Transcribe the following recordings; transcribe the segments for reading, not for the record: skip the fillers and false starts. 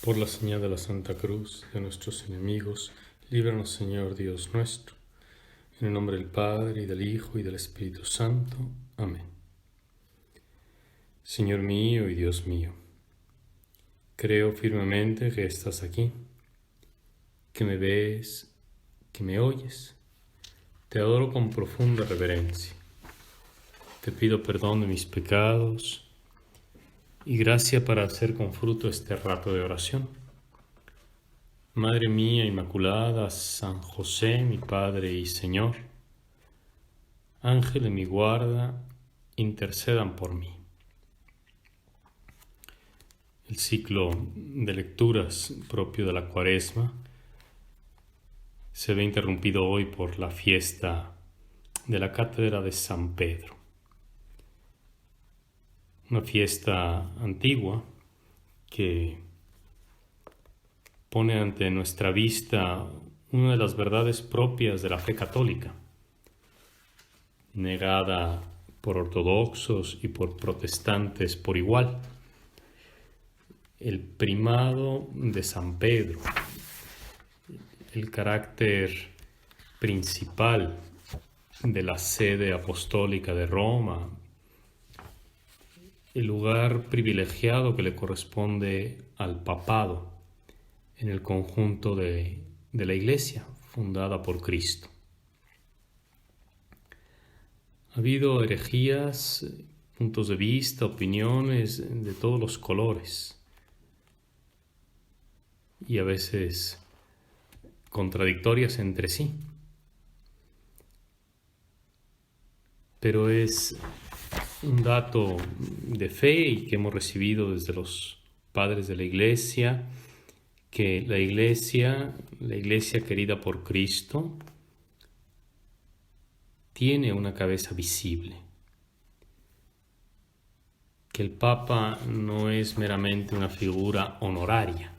Por la señal de la Santa Cruz de nuestros enemigos, líbranos, Señor Dios nuestro. En el nombre del Padre, y del Hijo, y del Espíritu Santo. Amén. Señor mío y Dios mío, creo firmemente que estás aquí, que me ves, que me oyes. Te adoro con profunda reverencia. Te pido perdón de mis pecados y gracia para hacer con fruto este rato de oración. Madre mía Inmaculada, San José, mi Padre y Señor, Ángel de mi guarda, intercedan por mí. El ciclo de lecturas propio de la Cuaresma se ve interrumpido hoy por la fiesta de la Cátedra de San Pedro. Una fiesta antigua que pone ante nuestra vista una de las verdades propias de la fe católica, negada por ortodoxos y por protestantes por igual. El primado de San Pedro, el carácter principal de la sede apostólica de Roma, el lugar privilegiado que le corresponde al papado en el conjunto de la Iglesia fundada por Cristo. Ha habido herejías, puntos de vista, opiniones de todos los colores y a veces contradictorias entre sí. Pero es un dato de fe y que hemos recibido desde los padres de la Iglesia, que la Iglesia querida por Cristo, tiene una cabeza visible, que el Papa no es meramente una figura honoraria.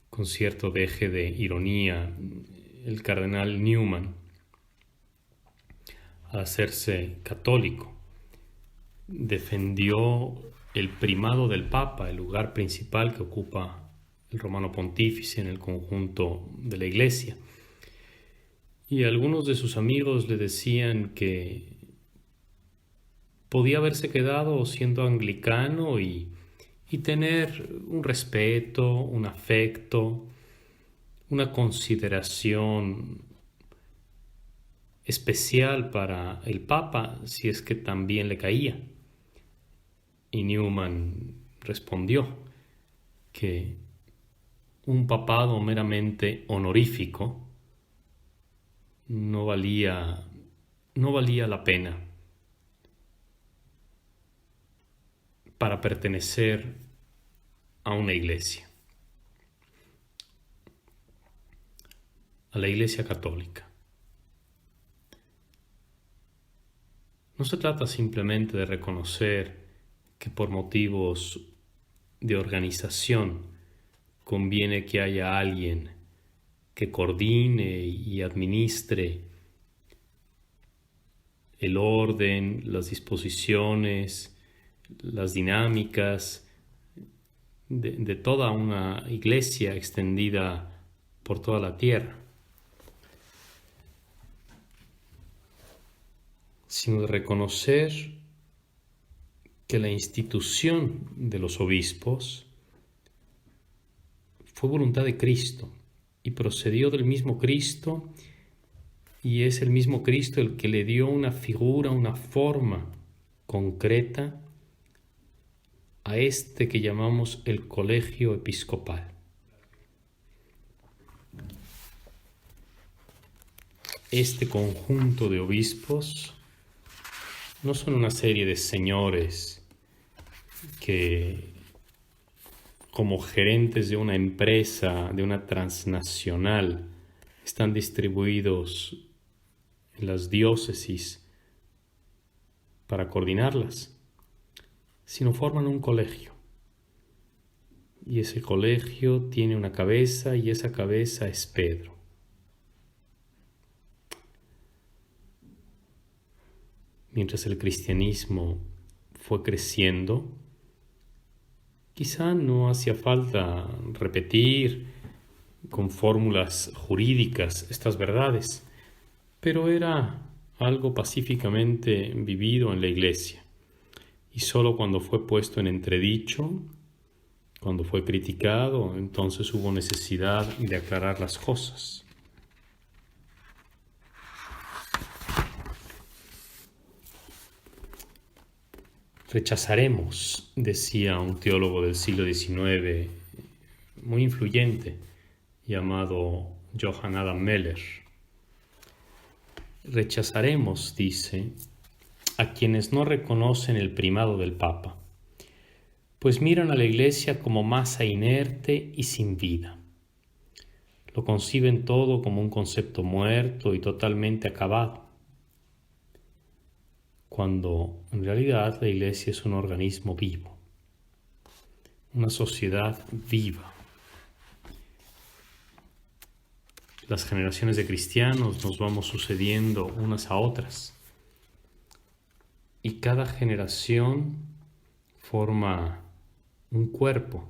Con cierto deje de ironía, el cardenal Newman, al hacerse católico, defendió el primado del Papa, el lugar principal que ocupa el romano pontífice en el conjunto de la Iglesia. Y algunos de sus amigos le decían que podía haberse quedado siendo anglicano y tener un respeto, un afecto, una consideración especial para el Papa si es que también le caía. Y Newman respondió que un papado meramente honorífico no valía la pena para pertenecer a una iglesia, a la Iglesia Católica. No se trata simplemente de reconocer que por motivos de organización conviene que haya alguien que coordine y administre el orden, las disposiciones, las dinámicas de toda una iglesia extendida por toda la tierra, sino de reconocer que la institución de los obispos fue voluntad de Cristo y procedió del mismo Cristo, y es el mismo Cristo el que le dio una figura, una forma concreta a este que llamamos el colegio episcopal. Este conjunto de obispos no son una serie de señores que, como gerentes de una empresa, de una transnacional, están distribuidos en las diócesis para coordinarlas, sino forman un colegio. Y ese colegio tiene una cabeza, y esa cabeza es Pedro. Mientras el cristianismo fue creciendo, Quizá no hacía falta repetir con fórmulas jurídicas estas verdades, pero era algo pacíficamente vivido en la Iglesia. Y solo cuando fue puesto en entredicho, cuando fue criticado, entonces hubo necesidad de aclarar las cosas. Rechazaremos, decía un teólogo del siglo XIX muy influyente, llamado Johann Adam Möller. Rechazaremos, dice, a quienes no reconocen el primado del Papa, pues miran a la Iglesia como masa inerte y sin vida. Lo conciben todo como un concepto muerto y totalmente acabado, cuando en realidad la Iglesia es un organismo vivo, una sociedad viva. Las generaciones de cristianos nos vamos sucediendo unas a otras y cada generación forma un cuerpo,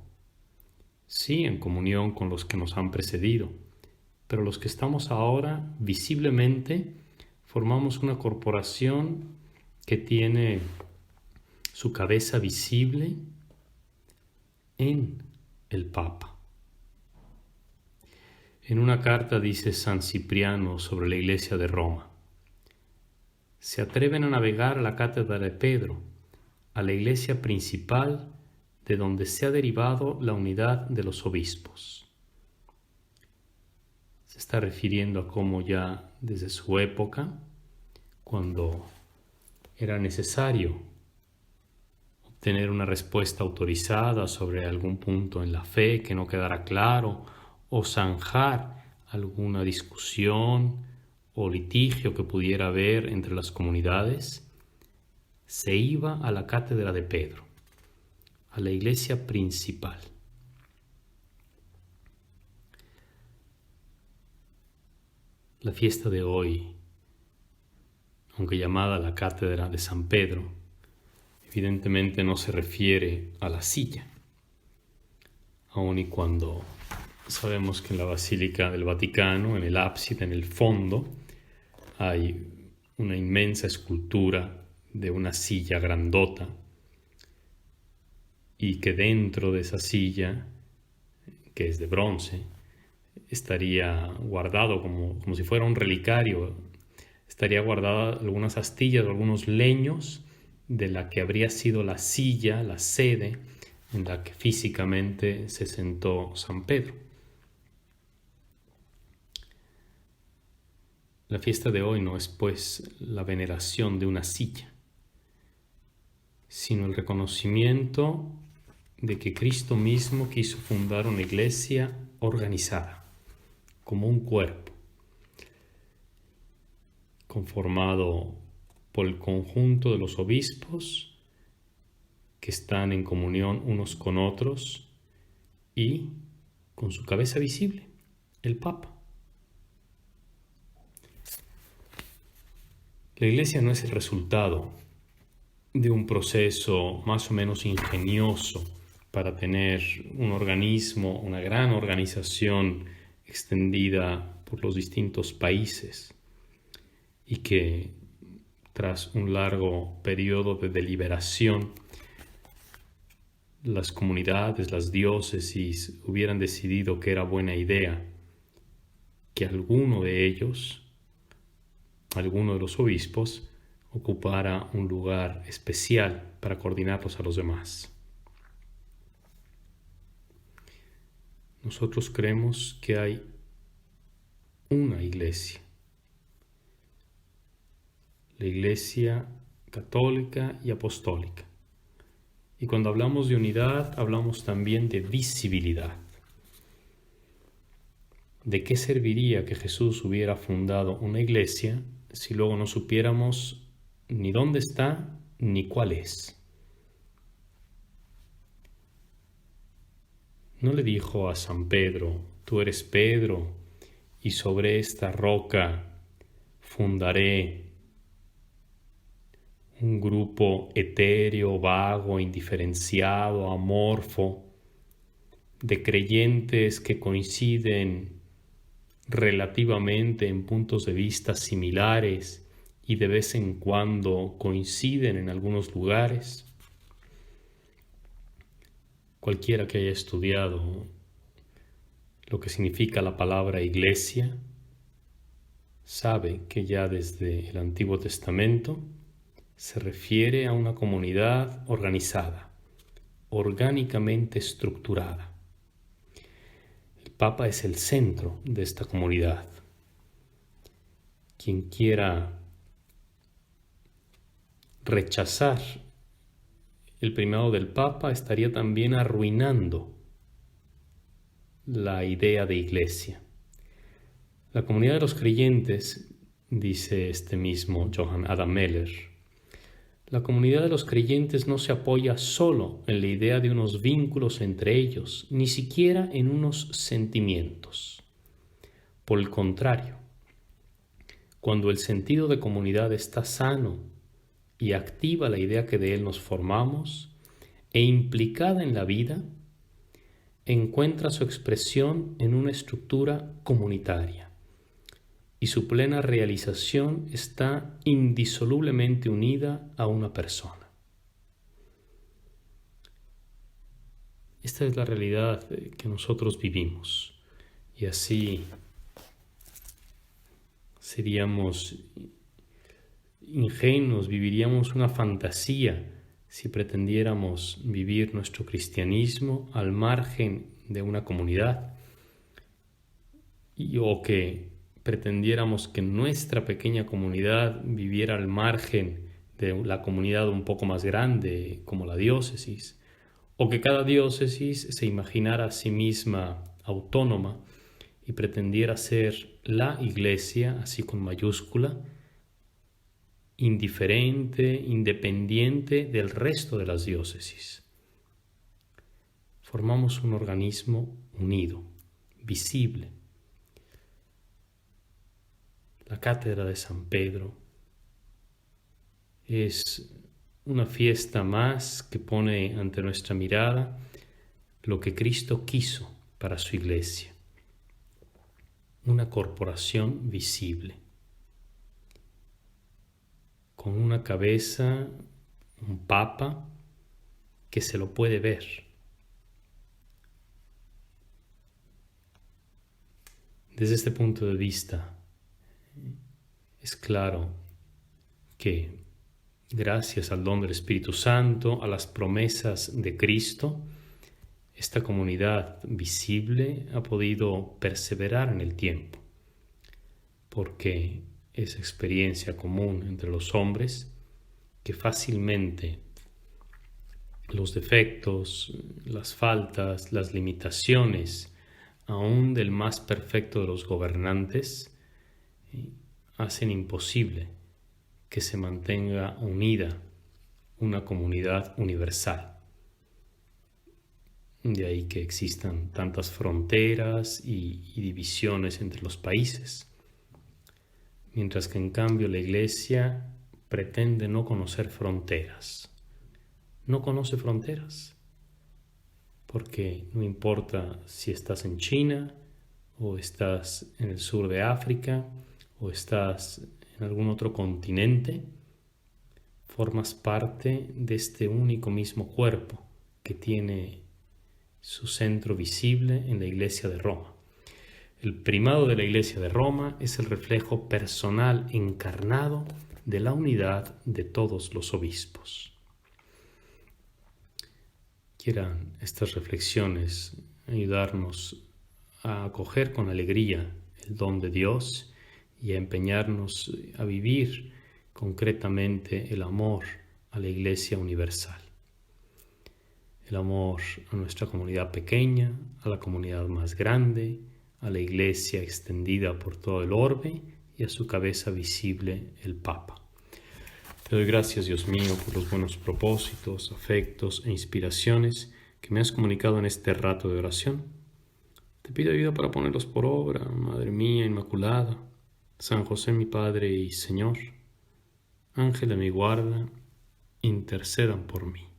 sí, en comunión con los que nos han precedido, pero los que estamos ahora visiblemente formamos una corporación que tiene su cabeza visible en el Papa. En una carta dice San Cipriano sobre la Iglesia de Roma: se atreven a navegar a la cátedra de Pedro, a la iglesia principal de donde se ha derivado la unidad de los obispos. Se está refiriendo a cómo ya desde su época, cuando era necesario obtener una respuesta autorizada sobre algún punto en la fe que no quedara claro, o zanjar alguna discusión o litigio que pudiera haber entre las comunidades, se iba a la cátedra de Pedro, a la iglesia principal. La fiesta de hoy, aunque llamada la cátedra de San Pedro, evidentemente no se refiere a la silla, aun y cuando sabemos que en la Basílica del Vaticano, en el ábside, en el fondo, hay una inmensa escultura de una silla grandota y que dentro de esa silla, que es de bronce, estaría guardado como si fuera un relicario, estaría guardada algunas astillas, algunos leños de la que habría sido la silla, la sede en la que físicamente se sentó San Pedro. La fiesta de hoy no es, pues, la veneración de una silla, sino el reconocimiento de que Cristo mismo quiso fundar una iglesia organizada, como un cuerpo, conformado por el conjunto de los obispos que están en comunión unos con otros y con su cabeza visible, el Papa. La Iglesia no es el resultado de un proceso más o menos ingenioso para tener un organismo, una gran organización extendida por los distintos países y que tras un largo periodo de deliberación las comunidades, las diócesis hubieran decidido que era buena idea que alguno de ellos, alguno de los obispos, ocupara un lugar especial para coordinarlos a los demás. Nosotros creemos que hay una iglesia, la Iglesia católica y apostólica. Y cuando hablamos de unidad, hablamos también de visibilidad. ¿De qué serviría que Jesús hubiera fundado una iglesia si luego no supiéramos ni dónde está ni cuál es? No le dijo a San Pedro: tú eres Pedro, y sobre esta roca fundaré un grupo etéreo, vago, indiferenciado, amorfo, de creyentes que coinciden relativamente en puntos de vista similares y de vez en cuando coinciden en algunos lugares. Cualquiera que haya estudiado lo que significa la palabra iglesia sabe que ya desde el Antiguo Testamento se refiere a una comunidad organizada, orgánicamente estructurada. El Papa es el centro de esta comunidad. Quien quiera rechazar el primado del Papa estaría también arruinando la idea de iglesia. La comunidad de los creyentes, dice este mismo Johann Adam Meller, la comunidad de los creyentes no se apoya solo en la idea de unos vínculos entre ellos, ni siquiera en unos sentimientos. Por el contrario, cuando el sentido de comunidad está sano y activa la idea que de él nos formamos e implicada en la vida, encuentra su expresión en una estructura comunitaria y su plena realización está indisolublemente unida a una persona. Esta es la realidad que nosotros vivimos y así seríamos ingenuos, viviríamos una fantasía si pretendiéramos vivir nuestro cristianismo al margen de una comunidad o que pretendiéramos que nuestra pequeña comunidad viviera al margen de la comunidad un poco más grande como la diócesis, o que cada diócesis se imaginara a sí misma autónoma y pretendiera ser la iglesia, así con mayúscula, indiferente, independiente del resto de las diócesis. Formamos un organismo unido, visible. La cátedra de San Pedro es una fiesta más que pone ante nuestra mirada lo que Cristo quiso para su iglesia. Una corporación visible, con una cabeza, un papa que se lo puede ver. Desde este punto de vista, es claro que gracias al don del Espíritu Santo, a las promesas de Cristo, esta comunidad visible ha podido perseverar en el tiempo, porque es experiencia común entre los hombres que fácilmente los defectos, las faltas, las limitaciones, aún del más perfecto de los gobernantes, hacen imposible que se mantenga unida una comunidad universal. De ahí que existan tantas fronteras y divisiones entre los países. Mientras que en cambio la Iglesia pretende no conocer fronteras. No conoce fronteras. Porque no importa si estás en China, o estás en el sur de África, o estás en algún otro continente, formas parte de este único mismo cuerpo que tiene su centro visible en la Iglesia de Roma. El primado de la Iglesia de Roma es el reflejo personal encarnado de la unidad de todos los obispos. Quieran estas reflexiones ayudarnos a acoger con alegría el don de Dios y a empeñarnos a vivir concretamente el amor a la Iglesia universal. El amor a nuestra comunidad pequeña, a la comunidad más grande, a la Iglesia extendida por todo el orbe y a su cabeza visible, el Papa. Te doy gracias, Dios mío, por los buenos propósitos, afectos e inspiraciones que me has comunicado en este rato de oración. Te pido ayuda para ponerlos por obra, Madre mía Inmaculada, San José mi Padre y Señor, Ángel de mi guarda, intercedan por mí.